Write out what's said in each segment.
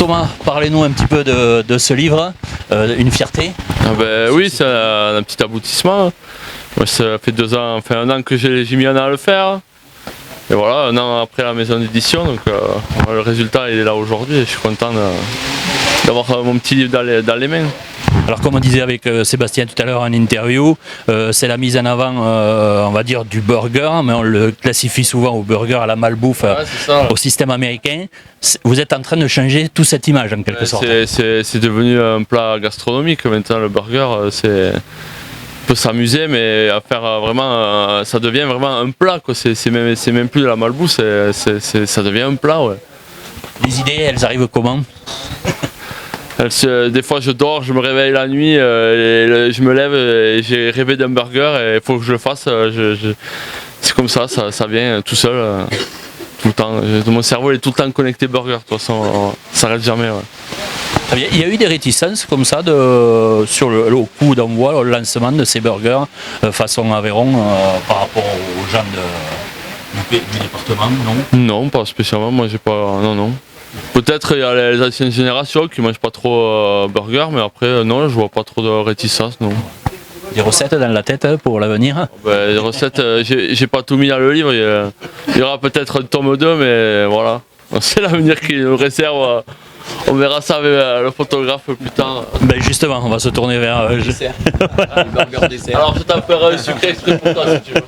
Thomas, parlez-nous un petit peu de ce livre, une fierté. Oui, c'est un petit aboutissement. Moi, ça fait 2 ans, enfin 1 an que j'ai mis un an à le faire. Et voilà, 1 an après la maison d'édition, donc le résultat il est là aujourd'hui et je suis content d'avoir mon petit livre dans les mains. Alors comme on disait avec Sébastien tout à l'heure en interview, c'est la mise en avant, on va dire, du burger, mais on le classifie souvent au burger, à la malbouffe, au système américain. Vous êtes en train de changer toute cette image en quelque sorte. C'est devenu un plat gastronomique maintenant, le burger. On peut s'amuser, mais à faire vraiment, ça devient vraiment un plat, quoi. C'est même plus de la malbouffe, ça devient un plat. Ouais. Les idées, elles arrivent comment? Des fois je dors, je me réveille la nuit, je me lève et j'ai rêvé d'un burger et il faut que je le fasse. C'est comme ça vient tout seul, tout le temps. Mon cerveau est tout le temps connecté burger, de toute façon, ça s'arrête jamais. Ouais. Très bien. Il y a eu des réticences comme ça sur le coup d'envoi, le lancement de ces burgers façon Aveyron par rapport aux gens du département, non? Non, pas spécialement, moi j'ai pas. Non. Peut-être il y a les anciennes générations qui mangent pas trop burger, mais après non, je vois pas trop de réticence, non. Des recettes dans la tête pour l'avenir? Les recettes, j'ai pas tout mis dans le livre, il y aura peut-être un tome 2, mais voilà. C'est l'avenir qui nous réserve. On verra ça avec le photographe plus tard. Justement, on va se tourner vers... Le burger dessert. Alors je t'en ferai un sucré exprès pour toi si tu veux.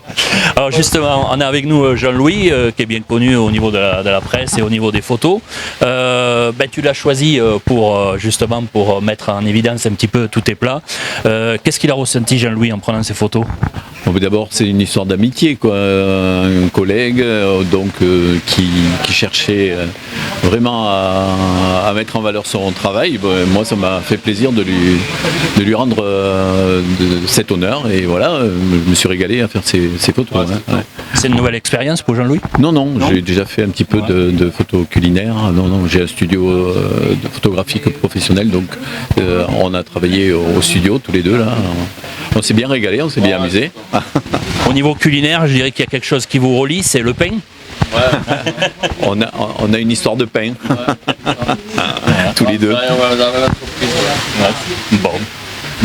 Alors justement, on est avec nous Jean-Louis, qui est bien connu au niveau de la presse et au niveau des photos. Tu l'as choisi justement pour mettre en évidence un petit peu tous tes plats. Qu'est-ce qu'il a ressenti Jean-Louis en prenant ces photos? D'abord, c'est une histoire d'amitié, quoi. Un collègue qui cherchait vraiment à mettre en valeur son travail. Moi, ça m'a fait plaisir de lui rendre cet honneur. Et voilà, je me suis régalé à faire ces photos. Ouais. C'est une nouvelle expérience pour Jean-Louis? Non, j'ai déjà fait un petit peu de photos culinaires. Non, j'ai un studio photographique professionnel, donc on a travaillé au studio tous les deux là. On s'est bien régalé, on s'est bien amusé. Au niveau culinaire, je dirais qu'il y a quelque chose qui vous relie, c'est le pain. On a une histoire de pain. Tous les deux. Bon.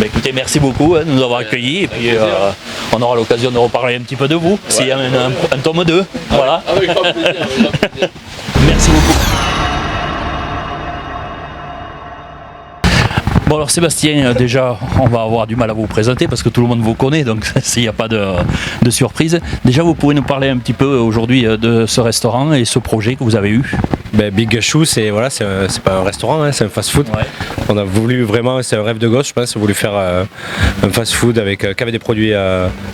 Écoutez, merci beaucoup de nous avoir accueillis et puis on aura l'occasion de reparler un petit peu de vous s'il y a un tome 2. Voilà. Avec grand plaisir. Merci beaucoup. Bon alors Sébastien, déjà on va avoir du mal à vous présenter parce que tout le monde vous connaît, donc il n'y a pas de surprise. Déjà vous pouvez nous parler un petit peu aujourd'hui de ce restaurant et ce projet que vous avez eu? Big Gachou, c'est pas un restaurant, c'est un fast-food. Ouais. On a voulu vraiment, c'est un rêve de gosse, je pense, voulu faire un fast-food avec des produits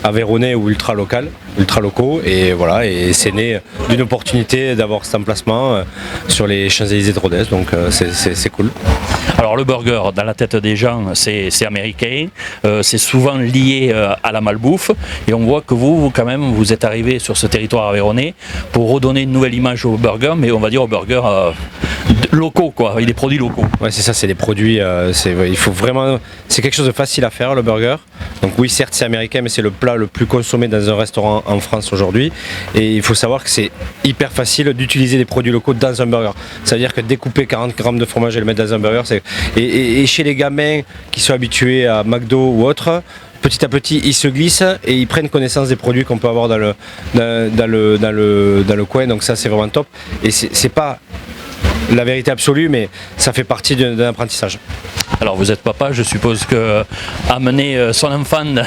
aveyronnais ou ultra locaux, et voilà, et c'est né d'une opportunité d'avoir cet emplacement sur les Champs-Élysées de Rodez, donc c'est cool. Alors le burger, dans la tête des gens, c'est américain, c'est souvent lié à la malbouffe, et on voit que vous quand même, vous êtes arrivé sur ce territoire aveyronnais pour redonner une nouvelle image au burger, mais on va dire au burger locaux, quoi, avec des produits locaux. Ouais, c'est ça, c'est des produits, il faut vraiment, c'est quelque chose de facile à faire, le burger. Donc oui, certes c'est américain, mais c'est le plat le plus consommé dans un restaurant en France aujourd'hui, et il faut savoir que c'est hyper facile d'utiliser des produits locaux dans un burger. Ça veut dire que découper 40 grammes de fromage et le mettre dans un burger, et chez les gamins qui sont habitués à McDo ou autre, petit à petit ils se glissent et ils prennent connaissance des produits qu'on peut avoir dans le coin, donc ça c'est vraiment top. Et c'est pas la vérité absolue, mais ça fait partie d'un apprentissage. Alors vous êtes papa, je suppose que amener son enfant dans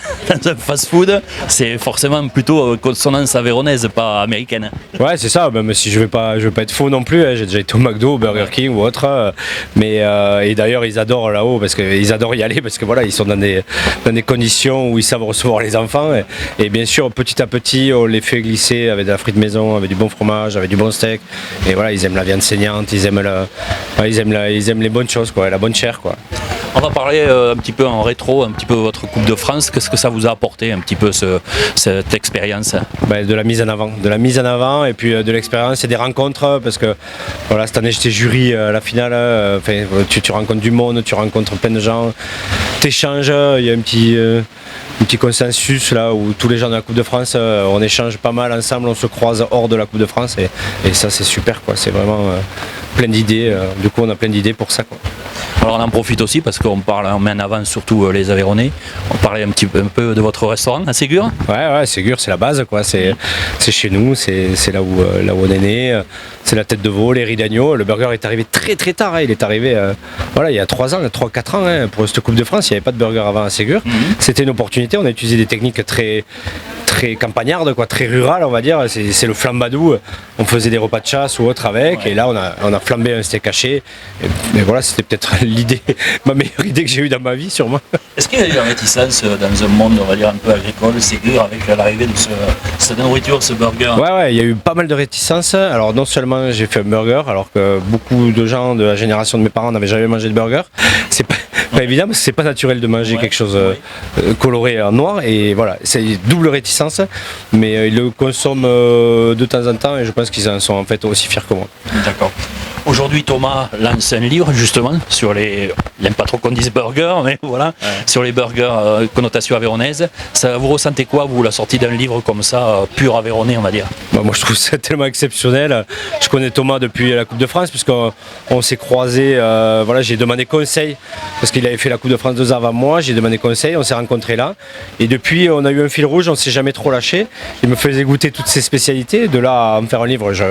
un fast-food, c'est forcément plutôt consonance aveyronnaise, pas américaine. Ouais, c'est ça, même si je veux pas être faux non plus, j'ai déjà été au McDo, au Burger King ou autre, mais et d'ailleurs ils adorent là-haut, parce qu'ils adorent y aller, parce que voilà, ils sont dans des conditions où ils savent recevoir les enfants, et bien sûr petit à petit on les fait glisser avec de la frite maison, avec du bon fromage, avec du bon steak, et voilà, ils aiment la viande saignante, ils aiment les bonnes choses, quoi, la bonne chair, quoi. On va parler un petit peu en rétro, un petit peu votre Coupe de France. Qu'est-ce que ça vous a apporté un petit peu cette expérience? De la mise en avant, et puis de l'expérience et des rencontres, parce que voilà, cette année j'étais jury à la finale. Tu rencontres du monde, tu rencontres plein de gens, t'échanges, il y a un petit consensus là où tous les gens de la Coupe de France, on échange pas mal ensemble, on se croise hors de la Coupe de France, et ça c'est super, quoi. C'est vraiment plein d'idées. Du coup, on a plein d'idées pour ça, quoi. Alors on en profite aussi parce qu'on met en avant surtout les Aveyronnais. On parlait un peu de votre restaurant à Ségur. Ouais, Ségur, c'est la base, quoi. C'est chez nous, c'est là où on est né. C'est la tête de veau, les riz d'agneau. Le burger est arrivé très très tard. Hein. Il est arrivé il y a 3-4 ans. Hein. Pour cette Coupe de France, il n'y avait pas de burger avant à Ségur. C'était une opportunité. On a utilisé des techniques très campagnardes, quoi, très rurales, on va dire. C'est le flambadou. On faisait des repas de chasse ou autre avec. Et là, on a flambé un steak haché. Mais voilà, c'était peut-être ma meilleure idée que j'ai eue dans ma vie, sûrement. Est-ce qu'il y a eu une réticence dans un monde, on va dire, un peu agricole, Ségur, avec l'arrivée de cette nourriture, ce burger? Ouais, il y a eu pas mal de réticences. Alors non seulement j'ai fait un burger, alors que beaucoup de gens de la génération de mes parents n'avaient jamais mangé de burger. C'est pas évident parce que c'est pas naturel de manger quelque chose coloré en noir. Et voilà, c'est double réticence. Mais ils le consomment de temps en temps et je pense qu'ils en sont en fait aussi fiers que moi. D'accord. Aujourd'hui, Thomas lance un livre justement sur il n'aime pas trop qu'on dise burger, mais voilà, sur les burgers connotation avéronnaise. Ça, vous ressentez quoi, vous, la sortie d'un livre comme ça, pur avéronais, on va dire? Moi, je trouve ça tellement exceptionnel. Je connais Thomas depuis la Coupe de France, puisqu'on s'est croisés. J'ai demandé conseil, parce qu'il avait fait la Coupe de France 2 ans avant moi. J'ai demandé conseil, on s'est rencontrés là. Et depuis, on a eu un fil rouge, on ne s'est jamais trop lâché. Il me faisait goûter toutes ses spécialités. De là à me faire un livre, je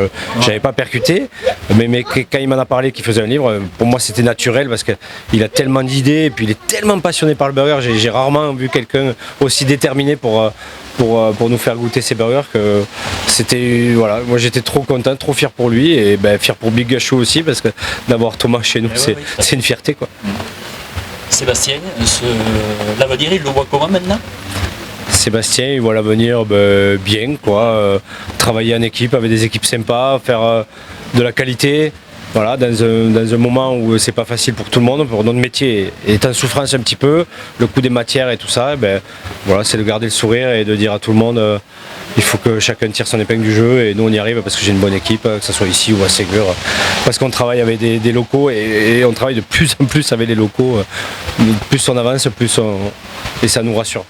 n'avais pas percuté. Mais quand il m'en a parlé qu'il faisait un livre, pour moi c'était naturel parce qu'il a tellement d'idées et puis il est tellement passionné par le burger. J'ai rarement vu quelqu'un aussi déterminé pour nous faire goûter ses burgers que c'était, voilà, moi j'étais trop content, trop fier pour lui et fier pour Big Gachou aussi parce que d'avoir Thomas chez nous c'est une fierté, quoi. Sébastien, l'avenir il le voit comment maintenant? Sébastien, il voit l'avenir bien, quoi. Travailler en équipe avec des équipes sympas, faire de la qualité. Voilà, dans un moment où c'est pas facile pour tout le monde, pour notre métier est en souffrance un petit peu, le coût des matières et tout ça, voilà, c'est de garder le sourire et de dire à tout le monde il faut que chacun tire son épingle du jeu et nous on y arrive parce que j'ai une bonne équipe, que ce soit ici ou à Ségur, parce qu'on travaille avec des locaux et on travaille de plus en plus avec les locaux, plus on avance, et ça nous rassure.